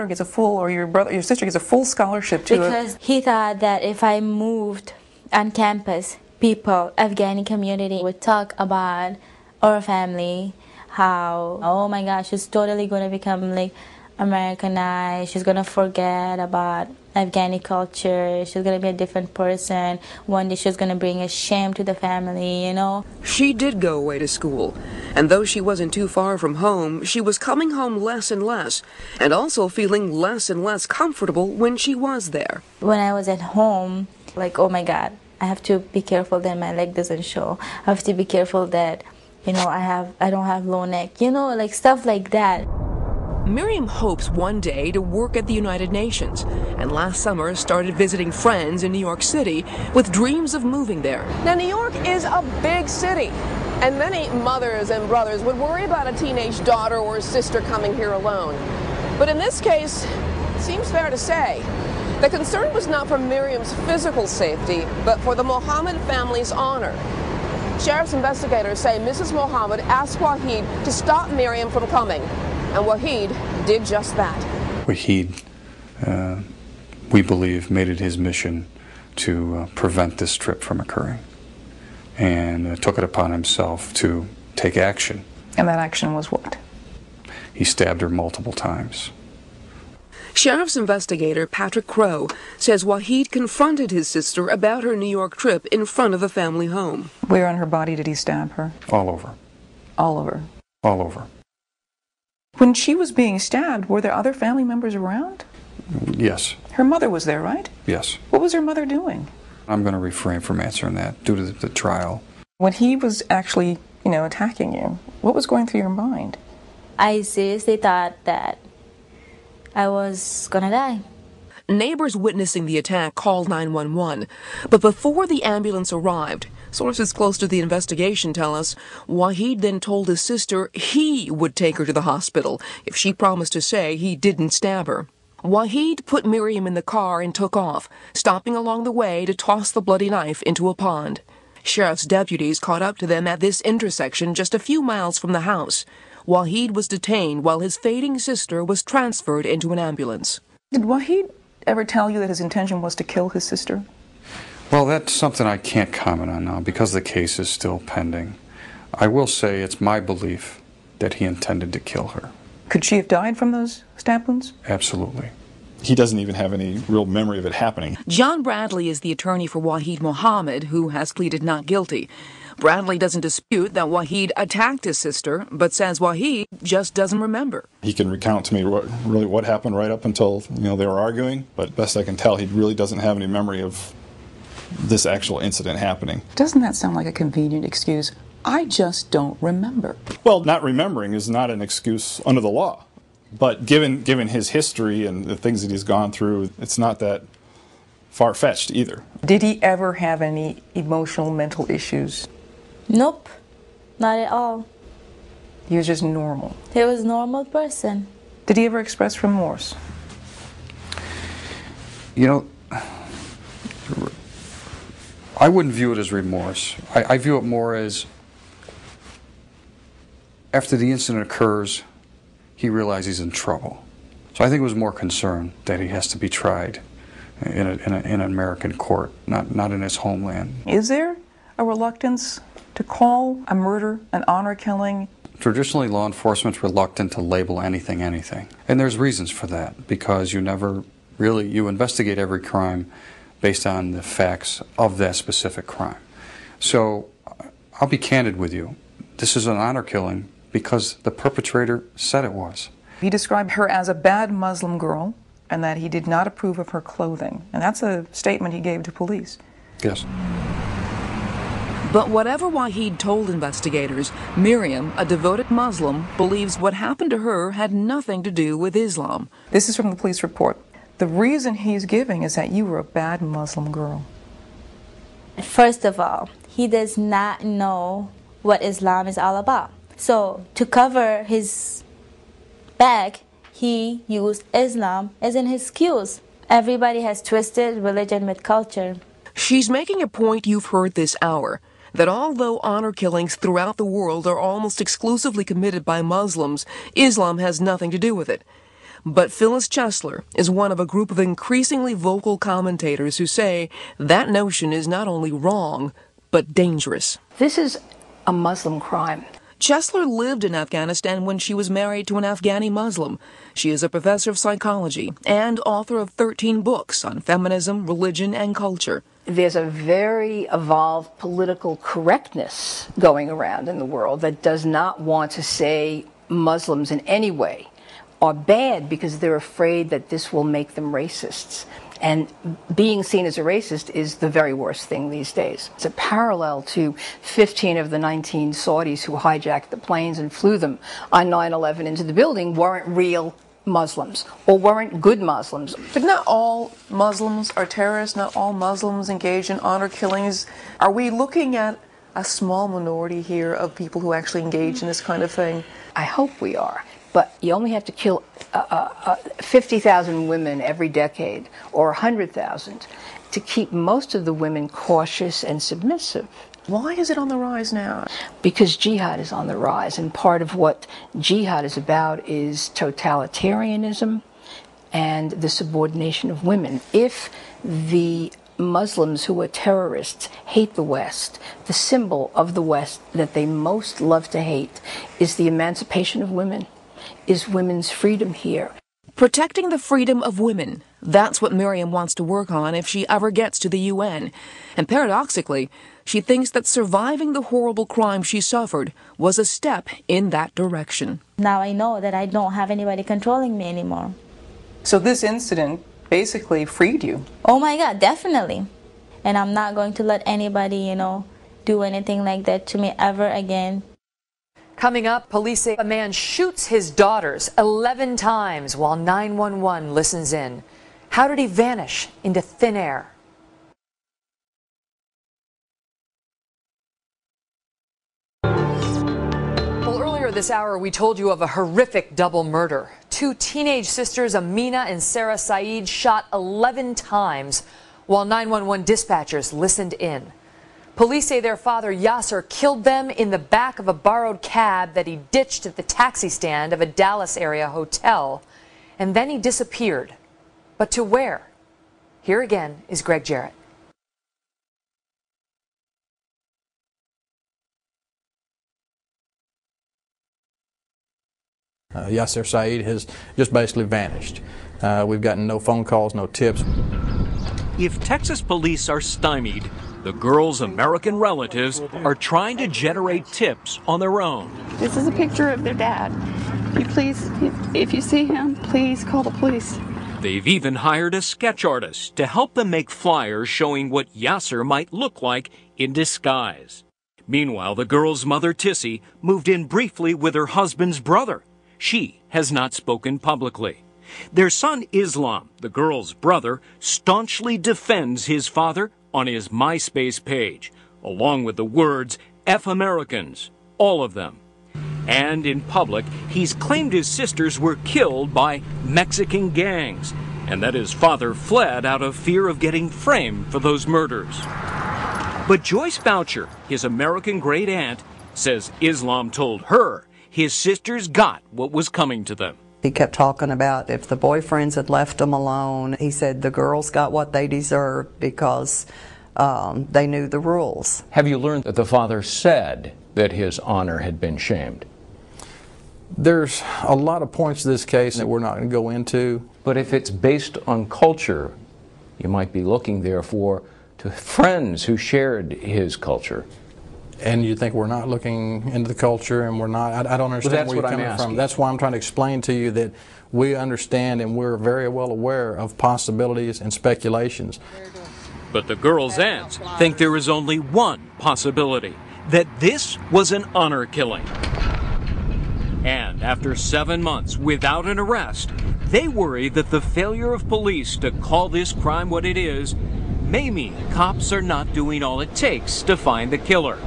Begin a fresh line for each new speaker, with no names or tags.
gets a full, or your sister gets a full scholarship to
because he thought that if I moved on campus, people, Afghani community would talk about our family, how, oh my gosh, she's totally going to become like Americanized, she's going to forget about Afghani culture, she's going to be a different person, one day she's going to bring a shame to the family, you know.
She did go away to school, and though she wasn't too far from home, she was coming home less and less, and also feeling less and less comfortable when she was there.
When I was at home, like, oh my God, I have to be careful that my leg doesn't show, I have to be careful that, you know, I don't have low neck, you know, like stuff like that.
Miriam hopes one day to work at the United Nations, and last summer started visiting friends in New York City with dreams of moving there.
Now, New York is a big city, and many mothers and brothers would worry about a teenage daughter or sister coming here alone. But in this case, it seems fair to say, the concern was not for Miriam's physical safety, but for the Mohammed family's honor. Sheriff's investigators say Mrs. Mohammed asked Wahid to stop Miriam from coming, and Wahid did just that.
Wahid, we believe, made it his mission to prevent this trip from occurring, and took it upon himself to take action.
And that action was what?
He stabbed her multiple times.
Sheriff's investigator Patrick Crow says Wahid confronted his sister about her New York trip in front of the family home.
Where on her body did he stab her?
All over.
All over?
All over.
When she was being stabbed, were there other family members around?
Yes.
Her mother was there, right?
Yes.
What was her mother doing?
I'm going to refrain from answering that due to the trial.
When he was actually, attacking you, what was going through your mind?
I seriously thought that I was gonna die.
Neighbors witnessing the attack called 911, but before the ambulance arrived, sources close to the investigation tell us, Wahid then told his sister he would take her to the hospital if she promised to say he didn't stab her. Wahid put Miriam in the car and took off, stopping along the way to toss the bloody knife into a pond. Sheriff's deputies caught up to them at this intersection just a few miles from the house. Wahid was detained while his fading sister was transferred into an ambulance.
Did Wahid ever tell you that his intention was to kill his sister?
Well, that's something I can't comment on now because the case is still pending. I will say it's my belief that he intended to kill her.
Could she have died from those stab wounds?
Absolutely.
He doesn't even have any real memory of it happening.
John Bradley is the attorney for Wahid Mohammed, who has pleaded not guilty. Bradley doesn't dispute that Wahid attacked his sister, but says Wahid just doesn't remember.
He can recount to me what happened right up until they were arguing, but best I can tell, he really doesn't have any memory of this actual incident happening.
Doesn't that sound like a convenient excuse? I just don't remember.
Well, not remembering is not an excuse under the law, but given his history and the things that he's gone through, it's not that far-fetched either.
Did he ever have any emotional, mental issues?
Nope, not at all.
He was just normal.
He was a normal person.
Did he ever express remorse?
I wouldn't view it as remorse. I view it more as after the incident occurs, he realizes he's in trouble. So I think it was more concern that he has to be tried in an American court, not in his homeland.
Is there a reluctance to call a murder an honor killing?
Traditionally, law enforcement's reluctant to label anything. And there's reasons for that, because you investigate every crime based on the facts of that specific crime. So I'll be candid with you. This is an honor killing because the perpetrator said it was.
He described her as a bad Muslim girl and that he did not approve of her clothing. And that's a statement he gave to police.
Yes.
But whatever Wahid told investigators, Miriam, a devoted Muslim, believes what happened to her had nothing to do with Islam.
This is from the police report. The reason he's giving is that you were a bad Muslim girl.
First of all, he does not know what Islam is all about. So to cover his back, he used Islam as an excuse. Everybody has twisted religion with culture.
She's making a point you've heard this hour, that although honor killings throughout the world are almost exclusively committed by Muslims, Islam has nothing to do with it. But Phyllis Chesler is one of a group of increasingly vocal commentators who say that notion is not only wrong, but dangerous.
This is a Muslim crime.
Chesler lived in Afghanistan when she was married to an Afghani Muslim. She is a professor of psychology and author of 13 books on feminism, religion, and culture.
There's a very evolved political correctness going around in the world that does not want to say Muslims in any way are bad because they're afraid that this will make them racists. And being seen as a racist is the very worst thing these days. It's a parallel to 15 of the 19 Saudis who hijacked the planes and flew them on 9/11 into the building weren't real Muslims or weren't good Muslims.
But not all Muslims are terrorists, not all Muslims engage in honor killings. Are we looking at a small minority here of people who actually engage in this kind of thing?
I hope we are. But you only have to kill 50,000 women every decade or 100,000 to keep most of the women cautious and submissive.
Why is it on the rise now?
Because jihad is on the rise, and part of what jihad is about is totalitarianism and the subordination of women. If the Muslims who are terrorists hate the West, the symbol of the West that they most love to hate is the emancipation of women, is women's freedom here.
Protecting the freedom of women, that's what Miriam wants to work on if she ever gets to the UN. And paradoxically, she thinks that surviving the horrible crime she suffered was a step in that direction.
Now I know that I don't have anybody controlling me anymore.
So this incident basically freed you.
Oh my God, definitely. And I'm not going to let anybody, do anything like that to me ever again.
Coming up, police say a man shoots his daughters 11 times while 911 listens in. How did he vanish into thin air? Well, earlier this hour, we told you of a horrific double murder. Two teenage sisters, Amina and Sarah Saeed, shot 11 times while 911 dispatchers listened in. Police say their father, Yasser, killed them in the back of a borrowed cab that he ditched at the taxi stand of a Dallas area hotel, and then he disappeared. But to where? Here again is Greg Jarrett.
Yasser Saeed has just basically vanished. We've gotten no phone calls, no tips.
If Texas police are stymied, the girls' American relatives are trying to generate tips on their own.
This is a picture of their dad. If you see him, please call the police.
They've even hired a sketch artist to help them make flyers showing what Yasser might look like in disguise. Meanwhile, the girl's mother, Tissy, moved in briefly with her husband's brother. She has not spoken publicly. Their son, Islam, the girl's brother, staunchly defends his father on his MySpace page, along with the words, F Americans, all of them. And in public, he's claimed his sisters were killed by Mexican gangs, and that his father fled out of fear of getting framed for those murders. But Joyce Boucher, his American great aunt, says Islam told her his sisters got what was coming to them.
He kept talking about if the boyfriends had left them alone. He said the girls got what they deserved because they knew the rules.
Have you learned that the father said that his honor had been shamed?
There's a lot of points to this case that we're not going to go into.
But if it's based on culture, you might be looking therefore to friends who shared his culture.
And you think we're not looking into the culture, and we're not. I don't understand where you're coming from. That's why I'm trying to explain to you that we understand and we're very well aware of possibilities and speculations.
But the girls' aunts think there is only one possibility, that this was an honor killing. And after 7 months without an arrest, they worry that the failure of police to call this crime what it is may mean cops are not doing all it takes to find the killer.